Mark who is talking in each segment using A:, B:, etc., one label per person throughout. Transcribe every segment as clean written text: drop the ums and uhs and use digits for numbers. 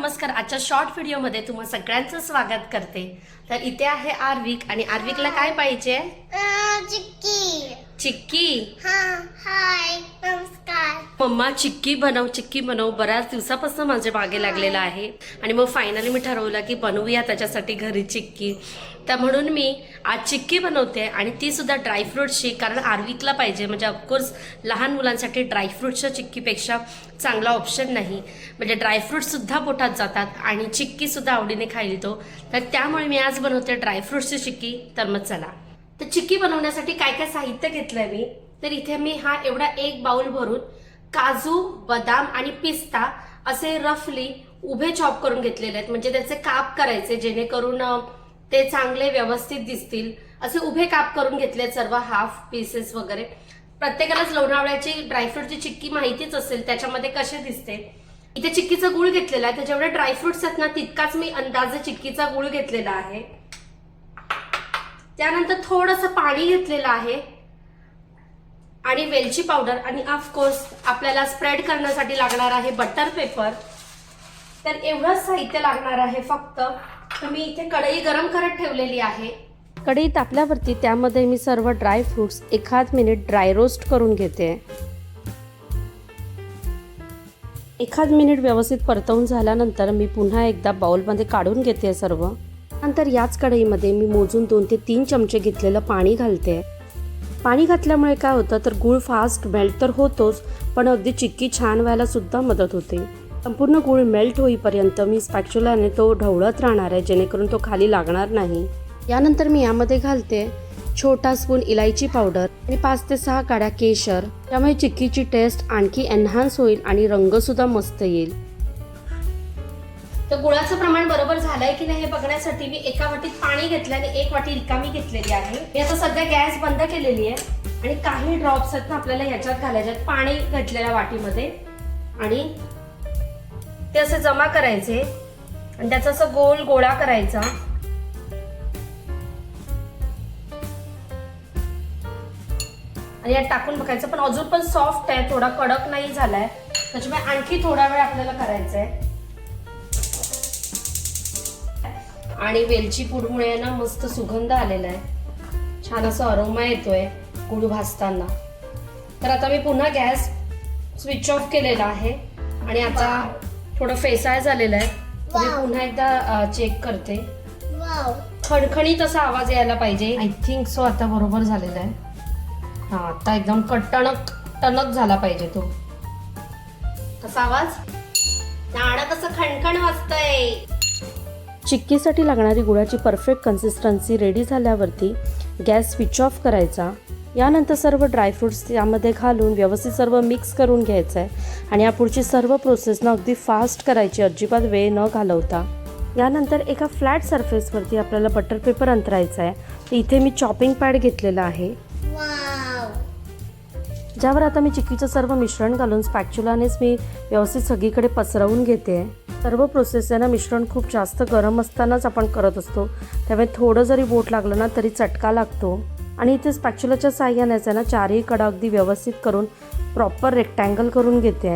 A: नमस्कार. आजच्या शॉर्ट व्हिडिओमध्ये तुम्हा सगळ्यांचं स्वागत करते. तर इथे आहे आर्विक आणि आर्विकला काय पाहिजे?
B: चिक्की.
A: चिक्की.
B: हाय नमस्कार.
A: मम्मा चिक्की बनव. बऱ्याच दिवसापासून माझ्या मागे लागलेला आहे आणि मग फायनली मी ठरवलं की बनवूया त्याच्यासाठी घरी चिक्की. तर म्हणून मी आज चिक्की बनवते आणि ती सुद्धा ड्रायफ्रूटची, कारण आर्विकला पाहिजे. म्हणजे ऑफकोर्स लहान मुलांसाठी ड्रायफ्रूटच्या चिक्कीपेक्षा चांगला ऑप्शन नाही. म्हणजे ड्रायफ्रूट सुद्धा पोटात जातात आणि चिक्की सुद्धा आवडीने खायला तो. तर त्यामुळे मी आज बनवते ड्रायफ्रूटची चिक्की. तर मग चला. तर चिक्की बनवण्यासाठी काय काय साहित्य घेतलंय मी, तर इथे मी हा एवढा एक बाउल भरून काजू, बदाम आणि पिस्ता असे रफली उभे चॉप करून घेतलेले आहेत. म्हणजे त्याचे काप करायचे जेणेकरून ते चांगले व्यवस्थित दिसतील. असे उभे काप करून घेतले सर्व, हाफ पीसेस वगैरे. प्रत्येकालाच लोणावळ्याची ड्रायफ्रूटची चिक्की माहितीच असेल त्याच्यामध्ये कसे दिसते. इथे चिक्कीचा गुळ घेतलेला आहे, तर जेवढे ड्रायफ्रुट्स आहेत ना तितकाच मी अंदाजे चिक्कीचा गुळ घेतलेला आहे. त्यानंतर थोडंसं पाणी घेतलेलं आहे आणि वेलची पावडर आणि ऑफकोर्स आपल्याला स्प्रेड करण्यासाठी लागणार आहे बटर पेपर. तर एवढंच साहित्य लागणार आहे फक्त. तर मी इथे कढई गरम करत ठेवलेली आहे. कढई तापल्यावरती त्यामध्ये मी सर्व dry fruits 1 minute dry roast करून घेते. 1 मिनिट व्यवस्थित परतवून झाल्यानंतर मी पुन्हा एकदा बाउलमध्ये काढून घेते सर्व. नंतर याच कढईमध्ये मी मोजून 2 ते 3 चमचे घेतलेलं पाणी घालते. पाणी घातल्यामुळे काय होतं तर गूळ फास्ट मेल्ट तर होतोच, पण अगदी चिक्की छान व्हायला सुद्धा मदत होते. संपूर्ण गूळ मेल्ट होईपर्यंत मी स्पॅच्युलाने तो ढवळत राहणार आहे जेणेकरून तो खाली लागणार नाही. यानंतर मी यामध्ये घालते छोटा स्पून इलायची पावडर आणि 5 ते 6 काड्या केशर. त्यामुळे चिक्कीची टेस्ट आणखी एनहान्स होईल आणि रंग सुद्धा मस्त येईल. तर गुळाचं प्रमाण बरोबर झालंय की नाही हे बघण्यासाठी मी एका वाटीत पाणी घेतलं आणि 1 वाटी रिकामी घेतलेली आहे. मी आता सध्या गॅस बंद केलेली आहे आणि काही ड्रॉप्स आहेत ना आपल्याला ह्याच्यात घालायचे. पाणी घातलेल्या वाटीमध्ये आणि ते असे जमा करायचे आणि त्याचा असं गोल गोळा करायचा. आणि यात टाकून बघायचं, पण अजून पण सॉफ्ट आहे, थोडा कडक नाही झालाय, त्याच्यामुळे आणखी थोडा वेळ आपल्याला करायचा आहे. आणि वेलची पूडमुळे ना मस्त सुगंध आलेला आहे, छान असा अरोमा येतोय गुळ भाजताना. तर आता मी पुन्हा गॅस स्विच ऑफ केलेला आहे आणि आता थोडं फेसाळ झालेलं आहे. मी पुन्हा एकदा चेक करते. खणखणीत असा आवाज यायला पाहिजे. आय थिंक सो आता बरोबर झालेला आहे. हा, आता एकदम टणक झाला पाहिजे तो. कसा आवाज? नाणं कसं खणखण वाजतंय. चिक्कीसाठी लागणारी गुळाची परफेक्ट कन्सिस्टन्सी रेडी झाल्यावरती गॅस स्विच ऑफ करायचा. यानंतर सर्व ड्रायफ्रुट्स यामध्ये घालून व्यवस्थित सर्व मिक्स करून घ्यायचं आहे आणि या पुढची सर्व प्रोसेसनं अगदी फास्ट करायची, अजिबात वेळ न घालवता. यानंतर एका फ्लॅट सरफेसवरती आपल्याला बटर पेपर अंतरायचा आहे. इथे मी चॉपिंग पॅड घेतलेला आहे, ज्यावर आता मी चिक्कीचं सर्व मिश्रण घालून स्पॅच्युलानेच मी व्यवस्थित सगळीकडे पसरवून घेते. सर्व प्रोसेस आहे ना, मिश्रण खूप जास्त गरम असतानाच आपण करत असतो, त्यामुळे थोडं जरी बोट लागलं ना तरी चटका लागतो. आणि इथे स्पॅच्युलाच्या साह्यानेच आहे ना चारही कडा अगदी व्यवस्थित करून प्रॉपर रेक्टँगल करून घेते.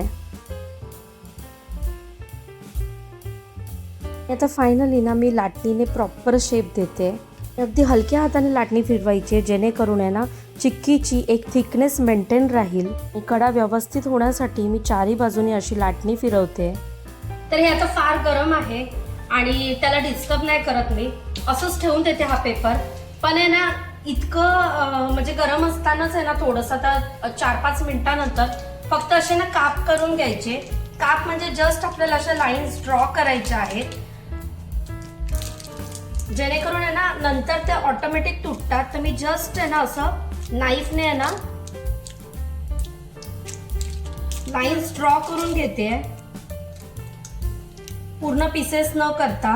A: आता फायनली ना मी लाटणीने प्रॉपर शेप देते. अगदी हलक्या हाताने लाटणी फिरवायची जेणेकरून आहे ना चिक्कीची एक थिकनेस मेंटेन राहील. कडा व्यवस्थित होण्यासाठी मी चारही बाजूने अशी लाटणी फिरवते. तर हे आता फार गरम आहे आणि त्याला डिस्टर्ब नाही करत मी, असंच ठेवून देते हा पेपर. पण आहे ना इतकं म्हणजे गरम असतानाच आहे ना थोडंसं आता 4-5 मिनिटानंतर फक्त असे ना काप करून घ्यायचे. काप म्हणजे जस्ट आपल्याला अशा लाईन्स ड्रॉ करायच्या आहेत जेणेकरून आहे ना नंतर ते ऑटोमॅटिक तुटतात. तर मी जस्ट आहे ना असं नाईफने आहे ना लाईन्स ड्रॉ करून घेते, पूर्ण पीसेस न करता.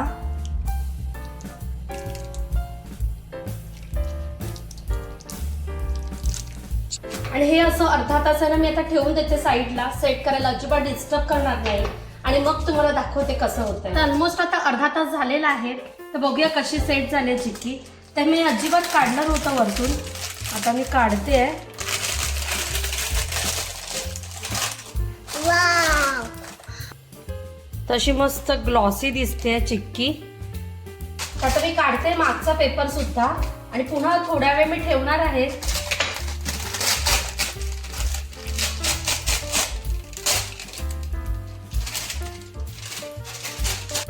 A: आणि हे असं अर्धा तासाला मी आता ठेवून देते साईडला सेट करायला, अजिबात डिस्टर्ब करणार नाही. आणि मग तुम्हाला दाखवते कसं होतंय. तर ऑलमोस्ट आता अर्धा तास झालेला आहे. तर बघूया कशी सेट झाली चिक्की. तर मी अजिबात काढणार होतं वरतून, आता मी काढते. तशी मस्त ग्लॉसी दिसते चिक्की. आता मी काढते मागचा पेपर सुद्धा आणि पुन्हा थोड्या वेळ मी ठेवणार आहे.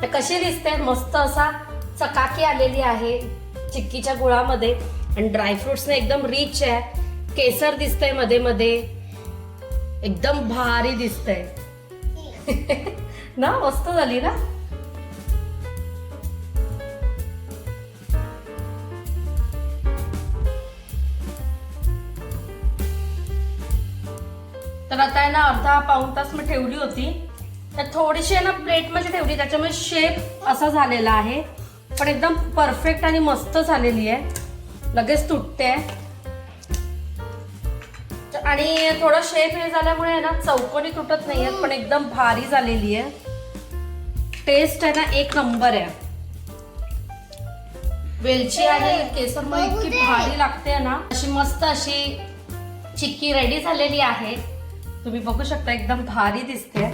A: तर कशी दिसते, मस्त असा चकाकी आलेली आहे चिक्कीच्या गुळामध्ये आणि ड्रायफ्रुट्सने एकदम रिच आहे. केसर दिसतंय मध्ये मध्ये, एकदम भारी दिसतंय ना. मस्त झाली ना. तर आता आहे ना अर्धा पाऊण तास मी ठेवली होती. तर थोडीशी आहे ना प्लेट मध्ये ठेवली, त्याच्यामुळे शेप असा झालेला आहे, पण एकदम परफेक्ट आणि मस्त झालेली आहे. लगेच तुटते आणि थोडं शेप हे झाल्यामुळे आहे ना चौकोनी तुटत नाहीये, पण एकदम भारी झालेली आहे. टेस्ट आहे ना एक नंबर आहे. वेलची आणि केसरमुळे इतकी भारी लागते ना. अशी मस्त अशी चिक्की रेडी झालेली आहे. तुम्ही बघू शकता एकदम भारी दिसते.